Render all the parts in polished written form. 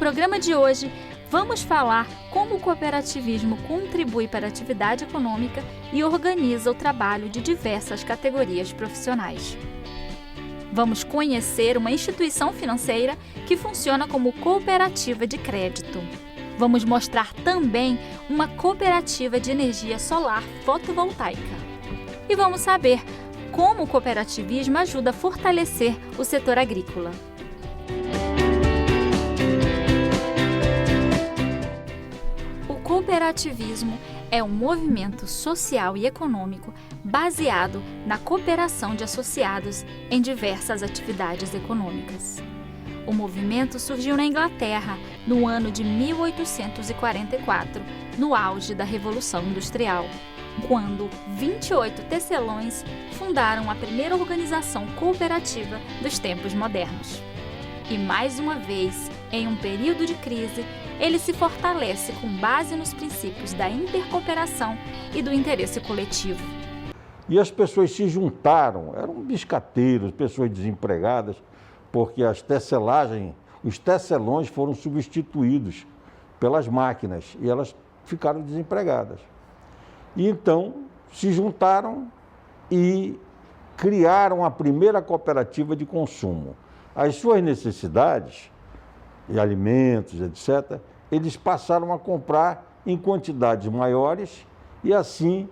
programa de hoje, vamos falar como o cooperativismo contribui para a atividade econômica e organiza o trabalho de diversas categorias profissionais. Vamos conhecer uma instituição financeira que funciona como cooperativa de crédito. Vamos mostrar também uma cooperativa de energia solar fotovoltaica. E vamos saber como o cooperativismo ajuda a fortalecer o setor agrícola. O cooperativismo é um movimento social e econômico baseado na cooperação de associados em diversas atividades econômicas. O movimento surgiu na Inglaterra no ano de 1844, no auge da Revolução Industrial, quando 28 tecelões fundaram a primeira organização cooperativa dos tempos modernos. E mais uma vez, em um período de crise, ele se fortalece com base nos princípios da intercooperação e do interesse coletivo. E as pessoas se juntaram, eram biscateiros, pessoas desempregadas, porque os tecelões foram substituídos pelas máquinas e elas ficaram desempregadas. E então se juntaram e criaram a primeira cooperativa de consumo. As suas necessidades, de alimentos, etc., eles passaram a comprar em quantidades maiores e assim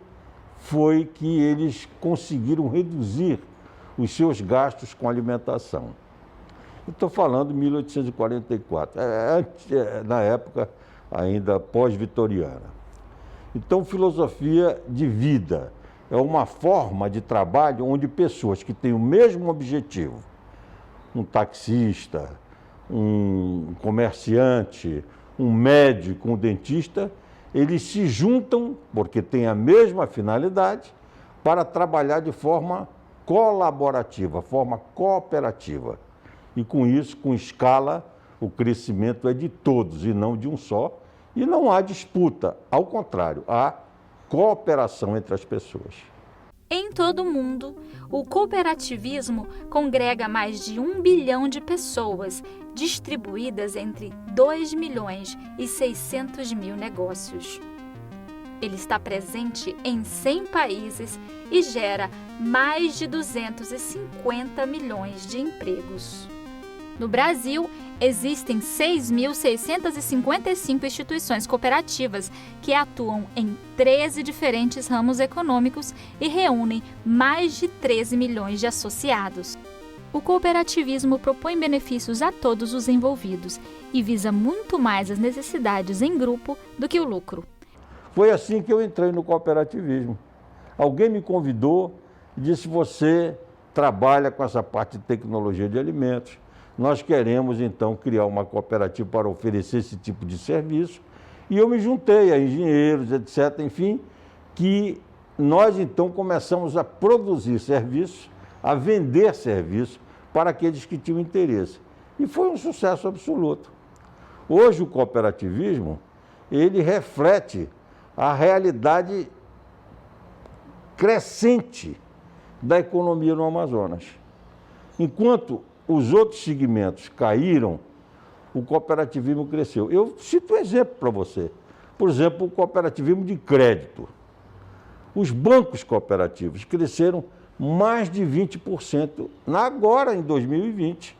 foi que eles conseguiram reduzir os seus gastos com alimentação. Estou falando de 1844, na época ainda pós-vitoriana. Então, filosofia de vida é uma forma de trabalho onde pessoas que têm o mesmo objetivo, um taxista, um comerciante, um médico, um dentista, eles se juntam, porque têm a mesma finalidade, para trabalhar de forma colaborativa, forma cooperativa. E com isso, com escala, o crescimento é de todos e não de um só. E não há disputa, ao contrário, há cooperação entre as pessoas. Em todo o mundo, o cooperativismo congrega mais de 1 bilhão de pessoas, distribuídas entre 2.600.000 negócios. Ele está presente em 100 países e gera mais de 250 milhões de empregos. No Brasil, existem 6.655 instituições cooperativas que atuam em 13 diferentes ramos econômicos e reúnem mais de 13 milhões de associados. O cooperativismo propõe benefícios a todos os envolvidos e visa muito mais as necessidades em grupo do que o lucro. Foi assim que eu entrei no cooperativismo. Alguém me convidou e disse: você trabalha com essa parte de tecnologia de alimentos. Nós queremos, então, criar uma cooperativa para oferecer esse tipo de serviço. E eu me juntei a engenheiros, etc., enfim, que nós, então, começamos a produzir serviços, a vender serviços para aqueles que tinham interesse. E foi um sucesso absoluto. Hoje, o cooperativismo, ele reflete a realidade crescente da economia no Amazonas. Enquanto os outros segmentos caíram, o cooperativismo cresceu. Eu cito um exemplo para você. Por exemplo, o cooperativismo de crédito. Os bancos cooperativos cresceram mais de 20% agora, em 2020.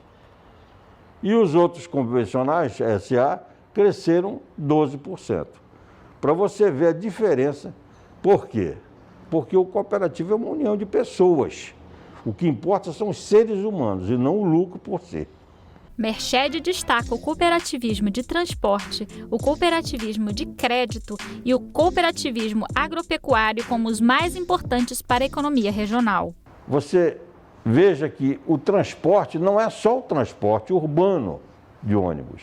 E os outros convencionais, SA, cresceram 12%. Para você ver a diferença. Por quê? Porque o cooperativo é uma união de pessoas. O que importa são os seres humanos e não o lucro por si. Merched destaca o cooperativismo de transporte, o cooperativismo de crédito e o cooperativismo agropecuário como os mais importantes para a economia regional. Você veja que o transporte não é só o transporte urbano de ônibus.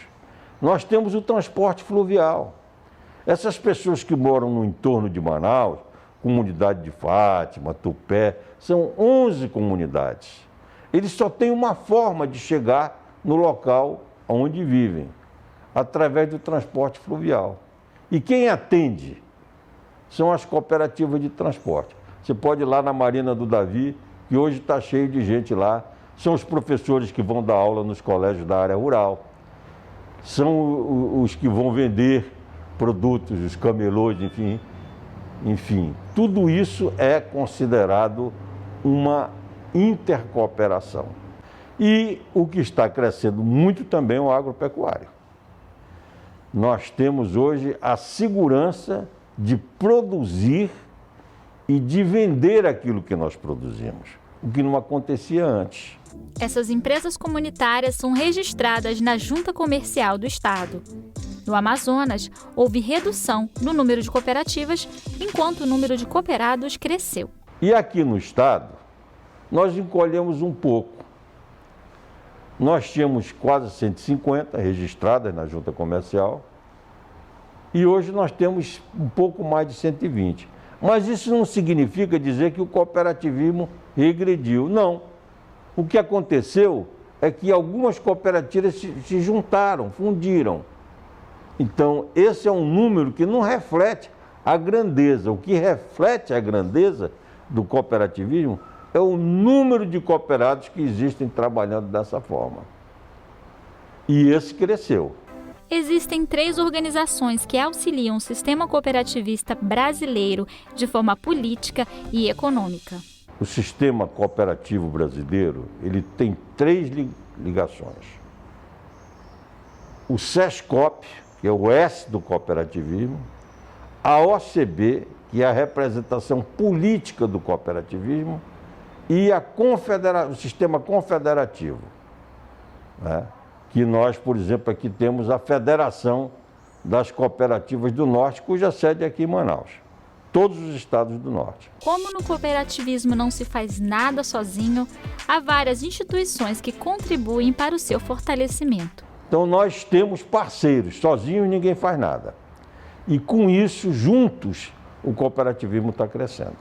Nós temos o transporte fluvial. Essas pessoas que moram no entorno de Manaus, comunidade de Fátima, Tupé, são 11 comunidades. Eles só têm uma forma de chegar no local onde vivem, através do transporte fluvial. E quem atende são as cooperativas de transporte. Você pode ir lá na Marina do Davi, que hoje está cheio de gente lá. São os professores que vão dar aula nos colégios da área rural. são os que vão vender produtos, os camelôs, enfim. Tudo isso é considerado uma intercooperação. E o que está crescendo muito também é o agropecuário. Nós temos hoje a segurança de produzir e de vender aquilo que nós produzimos, o que não acontecia antes. Essas empresas comunitárias são registradas na Junta Comercial do Estado. No Amazonas, houve redução no número de cooperativas, enquanto o número de cooperados cresceu. E aqui no Estado, nós encolhemos um pouco. Nós tínhamos quase 150 registradas na Junta Comercial e hoje nós temos um pouco mais de 120. Mas isso não significa dizer que o cooperativismo regrediu, não. O que aconteceu é que algumas cooperativas se juntaram, fundiram. Então, esse é um número que não reflete a grandeza. O que reflete a grandeza do cooperativismo é o número de cooperados que existem trabalhando dessa forma. E esse cresceu. Existem 3 organizações que auxiliam o sistema cooperativista brasileiro de forma política e econômica. O sistema cooperativo brasileiro, ele tem 3 ligações. O SESCOP, que é o S do cooperativismo, a OCB, que é a representação política do cooperativismo, e o sistema confederativo, né? Que nós, por exemplo, aqui temos a Federação das Cooperativas do Norte, cuja sede é aqui em Manaus. Todos os estados do Norte. Como no cooperativismo não se faz nada sozinho, há várias instituições que contribuem para o seu fortalecimento. Então nós temos parceiros, sozinhos ninguém faz nada. E com isso, juntos, o cooperativismo está crescendo.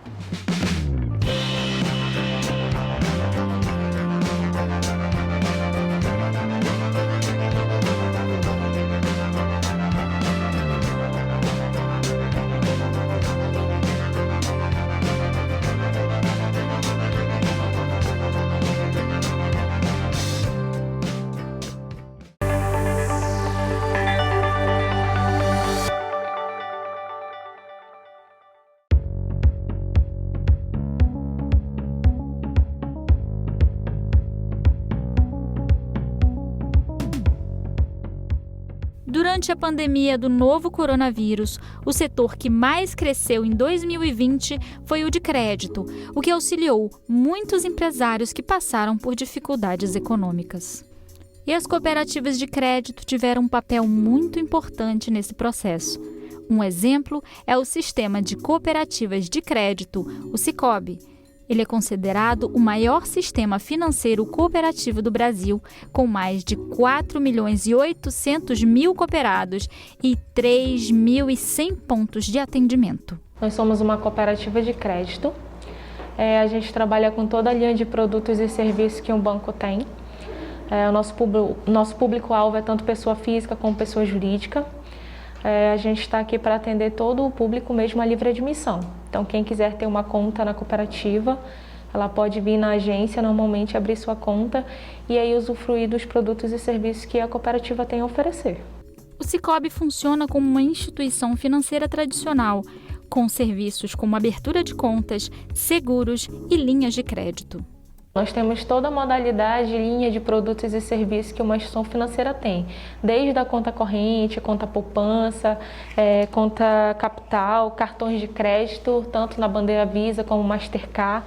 Durante a pandemia do novo coronavírus, o setor que mais cresceu em 2020 foi o de crédito, o que auxiliou muitos empresários que passaram por dificuldades econômicas. E as cooperativas de crédito tiveram um papel muito importante nesse processo. Um exemplo é o Sistema de Cooperativas de Crédito, o Sicoob. Ele é considerado o maior sistema financeiro cooperativo do Brasil, com mais de 4.800.000 cooperados e 3.100 pontos de atendimento. Nós somos uma cooperativa de crédito. A gente trabalha com toda a linha de produtos e serviços que um banco tem. O nosso público-alvo é tanto pessoa física como pessoa jurídica. A gente está aqui para atender todo o público mesmo a livre admissão. Então, quem quiser ter uma conta na cooperativa, ela pode vir na agência, normalmente abrir sua conta e aí usufruir dos produtos e serviços que a cooperativa tem a oferecer. O Sicoob funciona como uma instituição financeira tradicional, com serviços como abertura de contas, seguros e linhas de crédito. Nós temos toda a modalidade e linha de produtos e serviços que uma instituição financeira tem, desde a conta corrente, conta poupança, conta capital, cartões de crédito, tanto na bandeira Visa como Mastercard.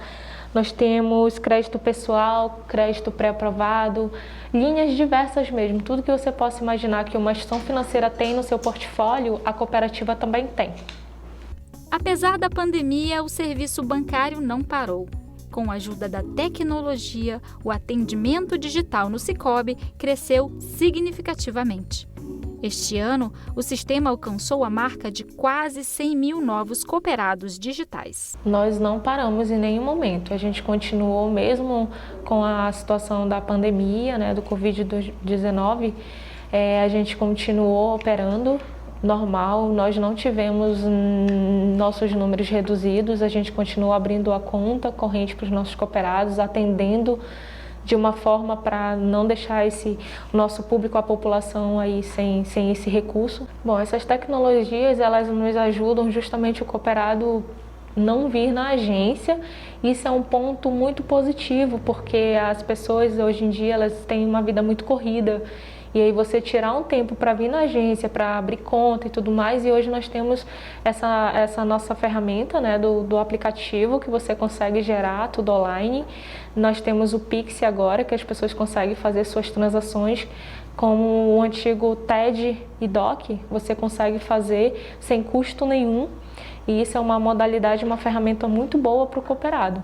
Nós temos crédito pessoal, crédito pré-aprovado, linhas diversas mesmo. Tudo que você possa imaginar que uma instituição financeira tem no seu portfólio, a cooperativa também tem. Apesar da pandemia, o serviço bancário não parou. Com a ajuda da tecnologia, o atendimento digital no Sicoob cresceu significativamente. Este ano, o sistema alcançou a marca de quase 100.000 novos cooperados digitais. Nós não paramos em nenhum momento. A gente continuou mesmo com a situação da pandemia, do Covid-19. A gente continuou operando normal, nós não tivemos nossos números reduzidos, a gente continuou abrindo a conta corrente para os nossos cooperados, atendendo de uma forma para não deixar o nosso público, a população aí sem esse recurso. Bom, essas tecnologias, elas nos ajudam justamente o cooperado não vir na agência. Isso é um ponto muito positivo, porque as pessoas hoje em dia elas têm uma vida muito corrida. E aí você tirar um tempo para vir na agência, para abrir conta e tudo mais, e hoje nós temos essa nossa ferramenta, né, do aplicativo, que você consegue gerar tudo online. Nós temos o Pix agora, que as pessoas conseguem fazer suas transações como o antigo TED e DOC, você consegue fazer sem custo nenhum, e isso é uma modalidade, uma ferramenta muito boa para o cooperado.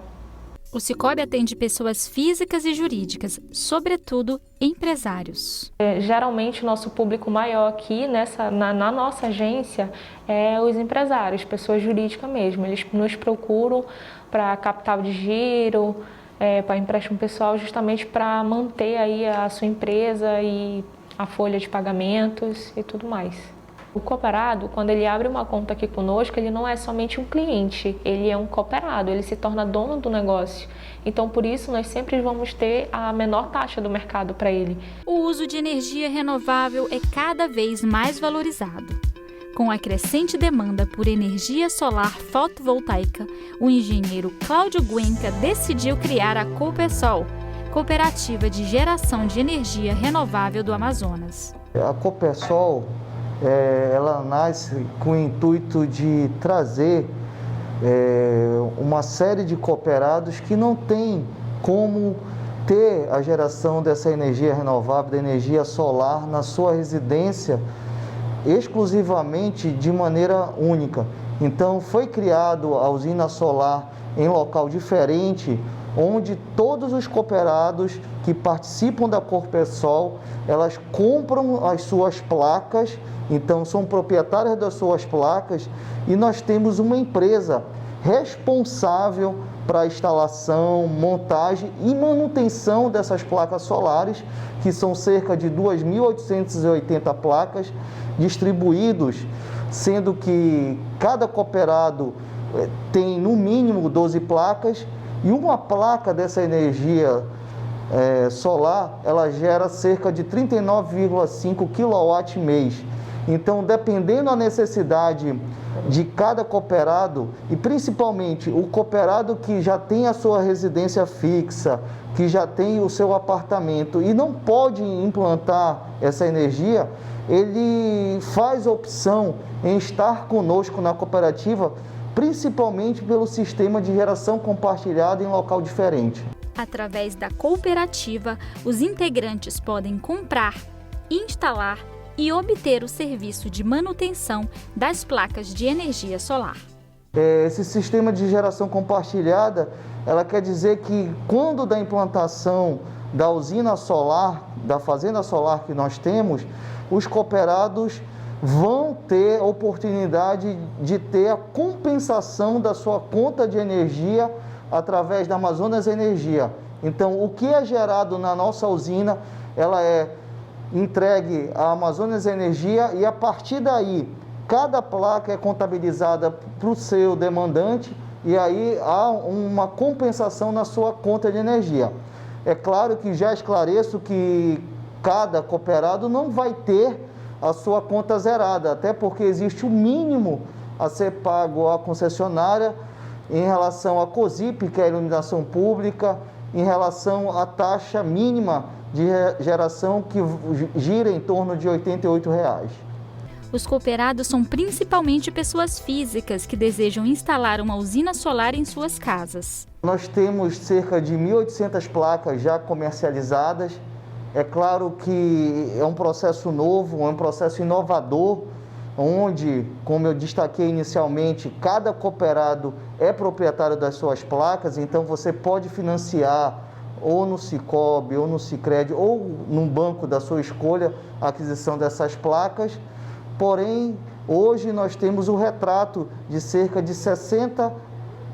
O Cicobi atende pessoas físicas e jurídicas, sobretudo empresários. Geralmente o nosso público maior aqui na nossa agência é os empresários, pessoas jurídicas mesmo. Eles nos procuram para capital de giro, para empréstimo pessoal, justamente para manter aí a sua empresa e a folha de pagamentos e tudo mais. O cooperado, quando ele abre uma conta aqui conosco, ele não é somente um cliente, ele é um cooperado, ele se torna dono do negócio. Então, por isso, nós sempre vamos ter a menor taxa do mercado para ele. O uso de energia renovável é cada vez mais valorizado. Com a crescente demanda por energia solar fotovoltaica, o engenheiro Cláudio Guenca decidiu criar a Coopersol, cooperativa de geração de energia renovável do Amazonas. A Coopersol, ela nasce com o intuito de trazer uma série de cooperados que não tem como ter a geração dessa energia renovável, da energia solar na sua residência exclusivamente de maneira única. Então foi criado a usina solar em local diferente, onde todos os cooperados que participam da Coopersol, elas compram as suas placas, então são proprietárias das suas placas, e nós temos uma empresa responsável para a instalação, montagem e manutenção dessas placas solares, que são cerca de 2.880 placas distribuídos, sendo que cada cooperado tem no mínimo 12 placas, e uma placa dessa energia solar, ela gera cerca de 39,5 kW mês. Então, dependendo da necessidade de cada cooperado, e principalmente o cooperado que já tem a sua residência fixa, que já tem o seu apartamento e não pode implantar essa energia, ele faz a opção em estar conosco na cooperativa, principalmente pelo sistema de geração compartilhada em local diferente. Através da cooperativa, os integrantes podem comprar, instalar e obter o serviço de manutenção das placas de energia solar. Esse sistema de geração compartilhada, ela quer dizer que quando da implantação da usina solar, da fazenda solar que nós temos, os cooperados vão ter a oportunidade de ter a compensação da sua conta de energia através da Amazonas Energia. Então, o que é gerado na nossa usina, ela é entregue à Amazonas Energia, e a partir daí, cada placa é contabilizada para o seu demandante, e aí há uma compensação na sua conta de energia. É claro que já esclareço que cada cooperado não vai ter a sua conta zerada, até porque existe o mínimo a ser pago à concessionária em relação à COSIP, que é a iluminação pública, em relação à taxa mínima de geração, que gira em torno de R$ 88. Os cooperados são principalmente pessoas físicas que desejam instalar uma usina solar em suas casas. Nós temos cerca de 1.800 placas já comercializadas. É claro que é um processo novo, é um processo inovador, onde, como eu destaquei inicialmente, cada cooperado é proprietário das suas placas, então você pode financiar ou no Cicobi, ou no Sicredi, ou num banco da sua escolha, a aquisição dessas placas. Porém, hoje nós temos o retrato de cerca de 60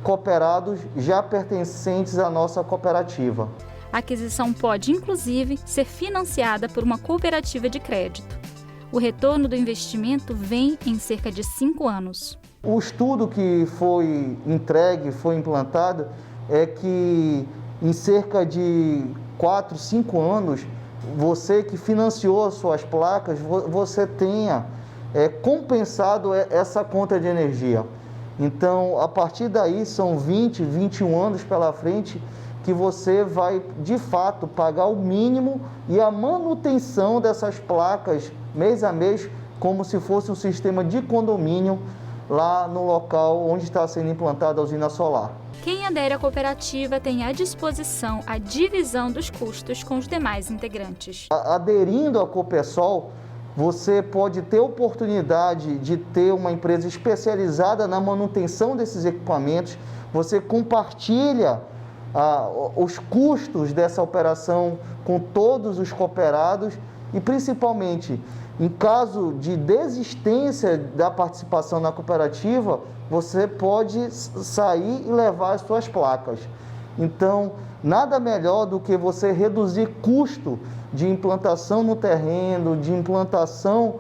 cooperados já pertencentes à nossa cooperativa. A aquisição pode, inclusive, ser financiada por uma cooperativa de crédito. O retorno do investimento vem em cerca de 5 anos. O estudo que foi entregue, foi implantado, é que em cerca de 4, 5 anos, você que financiou as suas placas, você tenha compensado essa conta de energia. Então, a partir daí, são 20, 21 anos pela frente que você vai, de fato, pagar o mínimo e a manutenção dessas placas mês a mês, como se fosse um sistema de condomínio lá no local onde está sendo implantada a usina solar. Quem adere à cooperativa tem à disposição a divisão dos custos com os demais integrantes. Aderindo à Copersol, você pode ter oportunidade de ter uma empresa especializada na manutenção desses equipamentos, você compartilha os custos dessa operação com todos os cooperados e, principalmente, em caso de desistência da participação na cooperativa, você pode sair e levar as suas placas. Então, nada melhor do que você reduzir custo de implantação no terreno, de implantação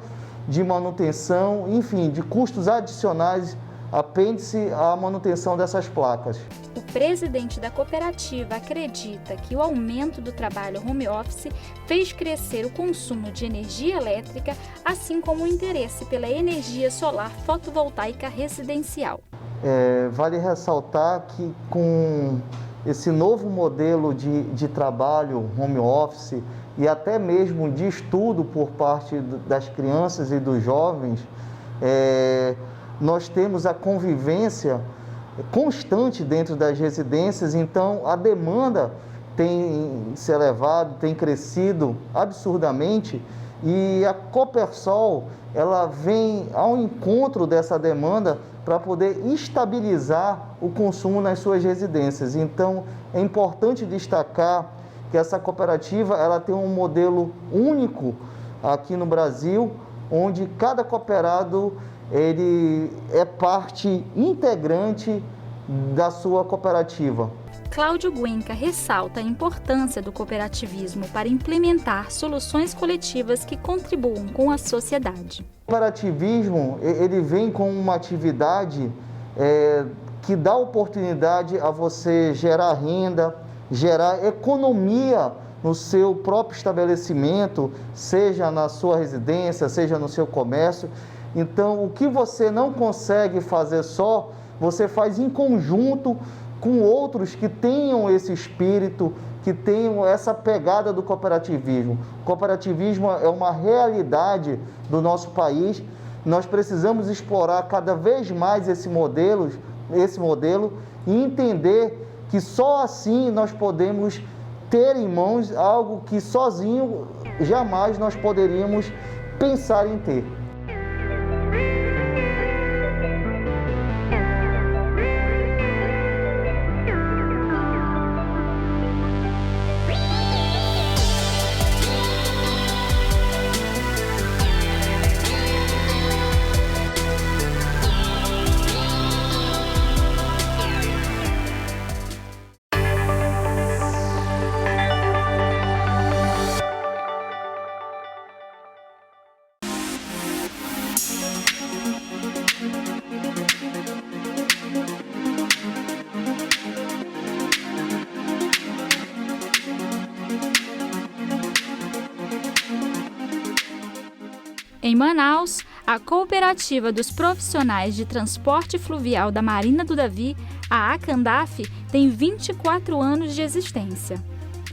de manutenção, enfim, de custos adicionais, apêndice à manutenção dessas placas. O presidente da cooperativa acredita que o aumento do trabalho home office fez crescer o consumo de energia elétrica, assim como o interesse pela energia solar fotovoltaica residencial. Vale ressaltar que com esse novo modelo de trabalho home office e até mesmo de estudo por parte das crianças e dos jovens, nós temos a convivência constante dentro das residências, então a demanda tem se elevado, tem crescido absurdamente e a Copersol, ela vem ao encontro dessa demanda para poder estabilizar o consumo nas suas residências. Então, é importante destacar que essa cooperativa ela tem um modelo único aqui no Brasil, onde cada cooperado ele é parte integrante da sua cooperativa. Cláudio Guenca ressalta a importância do cooperativismo para implementar soluções coletivas que contribuam com a sociedade. O cooperativismo ele vem com uma atividade que dá oportunidade a você gerar renda, gerar economia no seu próprio estabelecimento, seja na sua residência, seja no seu comércio. Então, o que você não consegue fazer só, você faz em conjunto com outros que tenham esse espírito, que tenham essa pegada do cooperativismo. O cooperativismo é uma realidade do nosso país. Nós precisamos explorar cada vez mais esse modelo e entender que só assim nós podemos ter em mãos algo que sozinho jamais nós poderíamos pensar em ter. Em Manaus, a Cooperativa dos Profissionais de Transporte Fluvial da Marina do Davi, a ACANDAF, tem 24 anos de existência.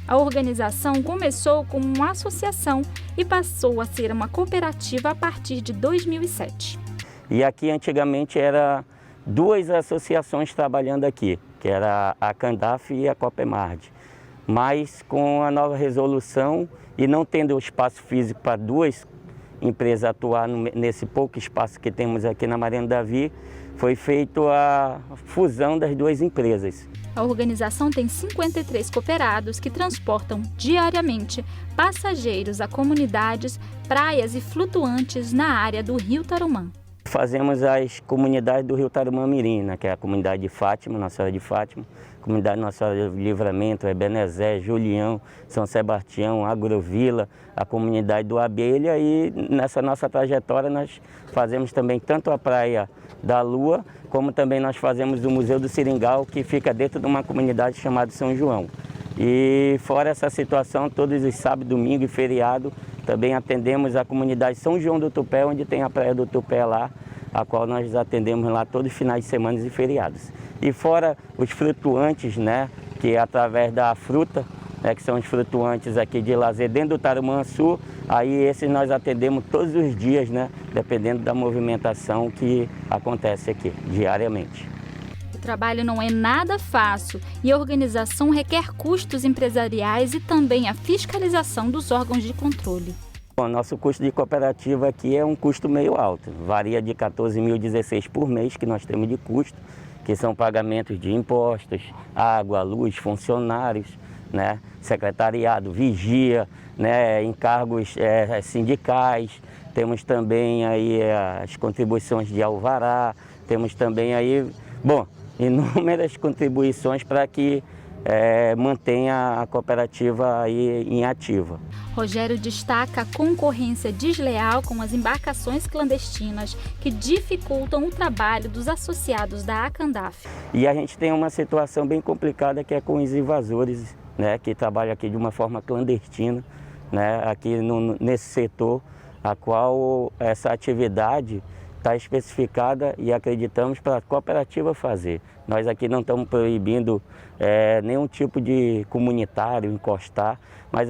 A organização começou como uma associação e passou a ser uma cooperativa a partir de 2007. E aqui antigamente era duas associações trabalhando aqui, que era a ACANDAF e a Copemard. Mas com a nova resolução e não tendo o espaço físico para duas empresas atuar nesse pouco espaço que temos aqui na Marina do Davi, foi feita a fusão das duas empresas. A organização tem 53 cooperados que transportam diariamente passageiros a comunidades, praias e flutuantes na área do Rio Tarumã. Fazemos as comunidades do Rio Tarumã Mirim, que é a comunidade de Fátima, Nossa Senhora de Fátima, comunidade Nossa Senhora do Livramento, Ebenezer, Julião, São Sebastião, Agrovila, a comunidade do Abelha, e nessa nossa trajetória nós fazemos também tanto a Praia da Lua, como também nós fazemos o Museu do Seringal, que fica dentro de uma comunidade chamada São João. E fora essa situação, todos os sábados, domingo e feriado, também atendemos a comunidade São João do Tupé, onde tem a Praia do Tupé lá, a qual nós atendemos lá todos os finais de semana e feriados. E fora os flutuantes, né, que é através da fruta, né, que são os flutuantes aqui de lazer dentro do Tarumançu, aí esses nós atendemos todos os dias, né, dependendo da movimentação que acontece aqui, diariamente. O trabalho não é nada fácil e a organização requer custos empresariais e também a fiscalização dos órgãos de controle. O nosso custo de cooperativa aqui é um custo meio alto, varia de 14.016 por mês que nós temos de custo, que são pagamentos de impostos, água, luz, funcionários, né, secretariado, vigia, né, encargos sindicais, temos também aí as contribuições de alvará, temos também aí, bom, inúmeras contribuições para que mantenha a cooperativa aí em ativa. Rogério destaca a concorrência desleal com as embarcações clandestinas que dificultam o trabalho dos associados da Acandaf. E a gente tem uma situação bem complicada que é com os invasores, né, que trabalham aqui de uma forma clandestina, né, aqui nesse setor, a qual essa atividade está especificada e acreditamos para a cooperativa fazer. Nós aqui não estamos proibindo nenhum tipo de comunitário encostar, mas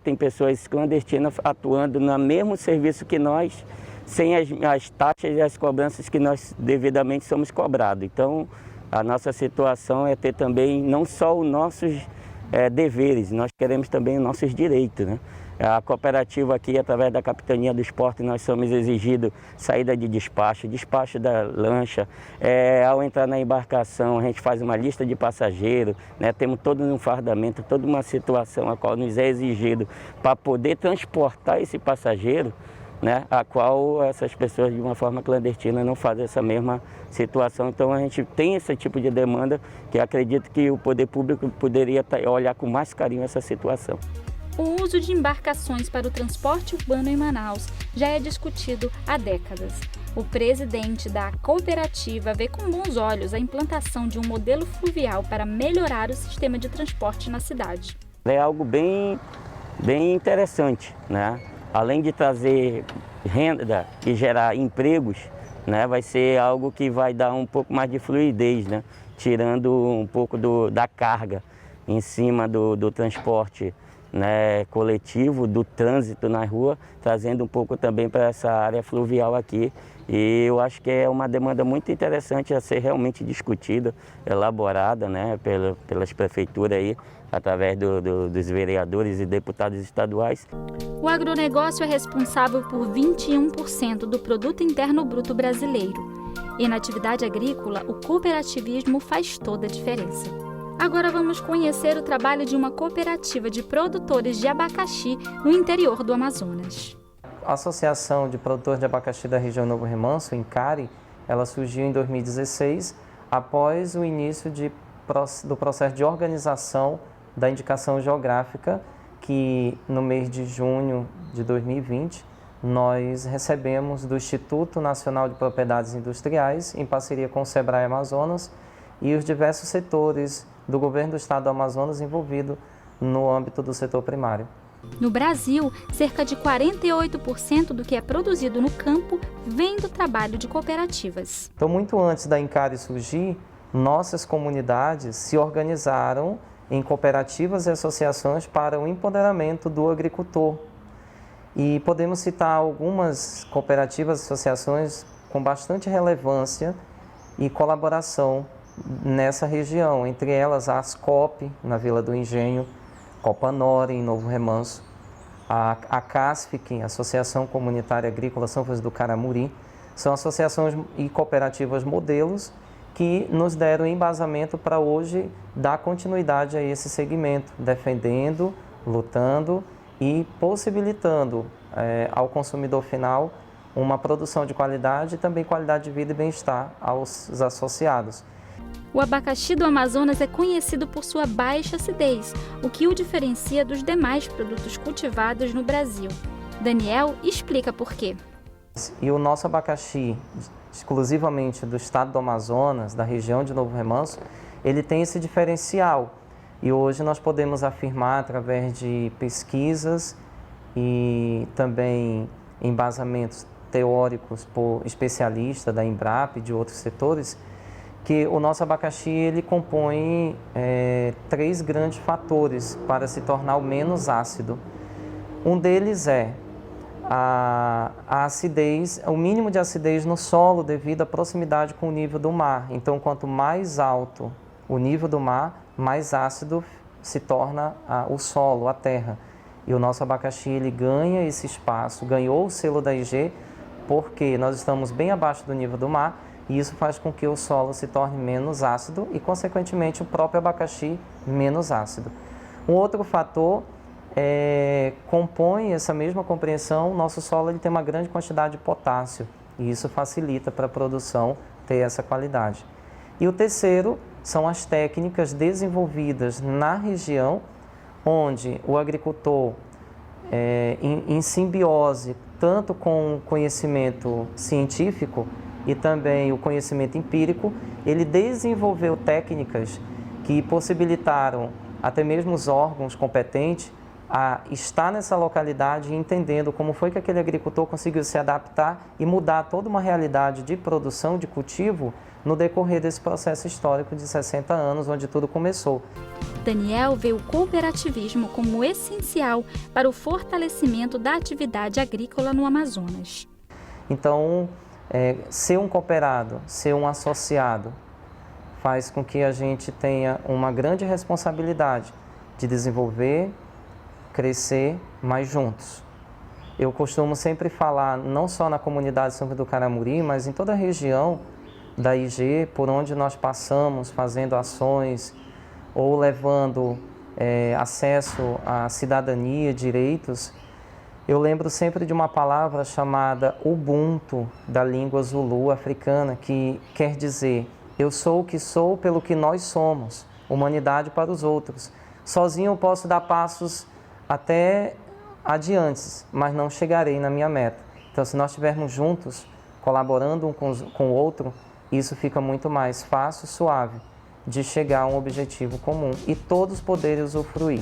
tem pessoas clandestinas atuando no mesmo serviço que nós, sem as taxas e as cobranças que nós devidamente somos cobrados. Então, a nossa situação é ter também não só os nossos deveres, nós queremos também os nossos direitos, né? A cooperativa aqui, através da Capitania do Esporte, nós somos exigidos saída de despacho da lancha. Ao entrar na embarcação, a gente faz uma lista de passageiros, né? Temos todo um fardamento, toda uma situação a qual nos é exigido para poder transportar esse passageiro, né? A qual essas pessoas, de uma forma clandestina, não fazem essa mesma situação. Então, a gente tem esse tipo de demanda que acredito que o poder público poderia olhar com mais carinho essa situação. O uso de embarcações para o transporte urbano em Manaus já é discutido há décadas. O presidente da cooperativa vê com bons olhos a implantação de um modelo fluvial para melhorar o sistema de transporte na cidade. É algo bem interessante, né? Além de trazer renda e gerar empregos, né? Vai ser algo que vai dar um pouco mais de fluidez, né? Tirando um pouco da carga em cima do transporte, né, coletivo, do trânsito na rua, trazendo um pouco também para essa área fluvial aqui. E eu acho que é uma demanda muito interessante a ser realmente discutida, elaborada, né, pelas prefeituras aí, através dos vereadores e deputados estaduais. O agronegócio é responsável por 21% do produto interno bruto brasileiro. E na atividade agrícola, o cooperativismo faz toda a diferença. Agora vamos conhecer o trabalho de uma cooperativa de produtores de abacaxi no interior do Amazonas. A Associação de Produtores de Abacaxi da região Novo Remanso, INCARE, ela surgiu em 2016, após o início do processo de organização da indicação geográfica, que no mês de junho de 2020, nós recebemos do Instituto Nacional de Propriedades Industriais, em parceria com o Sebrae Amazonas, e os diversos setores do governo do estado do Amazonas envolvido no âmbito do setor primário. No Brasil, cerca de 48% do que é produzido no campo vem do trabalho de cooperativas. Então, muito antes da INCARE surgir, nossas comunidades se organizaram em cooperativas e associações para o empoderamento do agricultor. E podemos citar algumas cooperativas e associações com bastante relevância e colaboração nessa região, entre elas a Ascop, na Vila do Engenho, Copanor, em Novo Remanso, a CASFIC, Associação Comunitária Agrícola São Francisco do Caramuri, são associações e cooperativas modelos que nos deram embasamento para hoje dar continuidade a esse segmento, defendendo, lutando e possibilitando ao consumidor final uma produção de qualidade e também qualidade de vida e bem-estar aos associados. O abacaxi do Amazonas é conhecido por sua baixa acidez, o que o diferencia dos demais produtos cultivados no Brasil. Daniel explica por quê. E o nosso abacaxi, exclusivamente do estado do Amazonas, da região de Novo Remanso, ele tem esse diferencial. E hoje nós podemos afirmar, através de pesquisas e também embasamentos teóricos por especialistas da Embrapa e de outros setores, que o nosso abacaxi ele compõe 3 grandes fatores para se tornar o menos ácido. Um deles é a acidez, o mínimo de acidez no solo devido à proximidade com o nível do mar. Então, quanto mais alto o nível do mar, mais ácido se torna o solo, a terra. E o nosso abacaxi ele ganha esse espaço, ganhou o selo da IG, porque nós estamos bem abaixo do nível do mar, e isso faz com que o solo se torne menos ácido e, consequentemente, o próprio abacaxi menos ácido. Um outro fator compõe essa mesma compreensão, o nosso solo ele tem uma grande quantidade de potássio, e isso facilita para a produção ter essa qualidade. E o terceiro são as técnicas desenvolvidas na região, onde o agricultor, em simbiose, tanto com o conhecimento científico e também o conhecimento empírico, ele desenvolveu técnicas que possibilitaram até mesmo os órgãos competentes a estar nessa localidade entendendo como foi que aquele agricultor conseguiu se adaptar e mudar toda uma realidade de produção, de cultivo, no decorrer desse processo histórico de 60 anos, onde tudo começou. Daniel vê o cooperativismo como essencial para o fortalecimento da atividade agrícola no Amazonas. Então, ser um cooperado, ser um associado, faz com que a gente tenha uma grande responsabilidade de desenvolver, crescer, mas juntos. Eu costumo sempre falar, não só na comunidade São Pedro do Caramuri, mas em toda a região da IG, por onde nós passamos, fazendo ações ou levando acesso à cidadania, direitos. Eu lembro sempre de uma palavra chamada Ubuntu, da língua Zulu africana, que quer dizer, eu sou o que sou pelo que nós somos, humanidade para os outros. Sozinho eu posso dar passos até adiante, mas não chegarei na minha meta. Então, se nós estivermos juntos, colaborando um com o outro, isso fica muito mais fácil, suave, de chegar a um objetivo comum e todos poderem usufruir.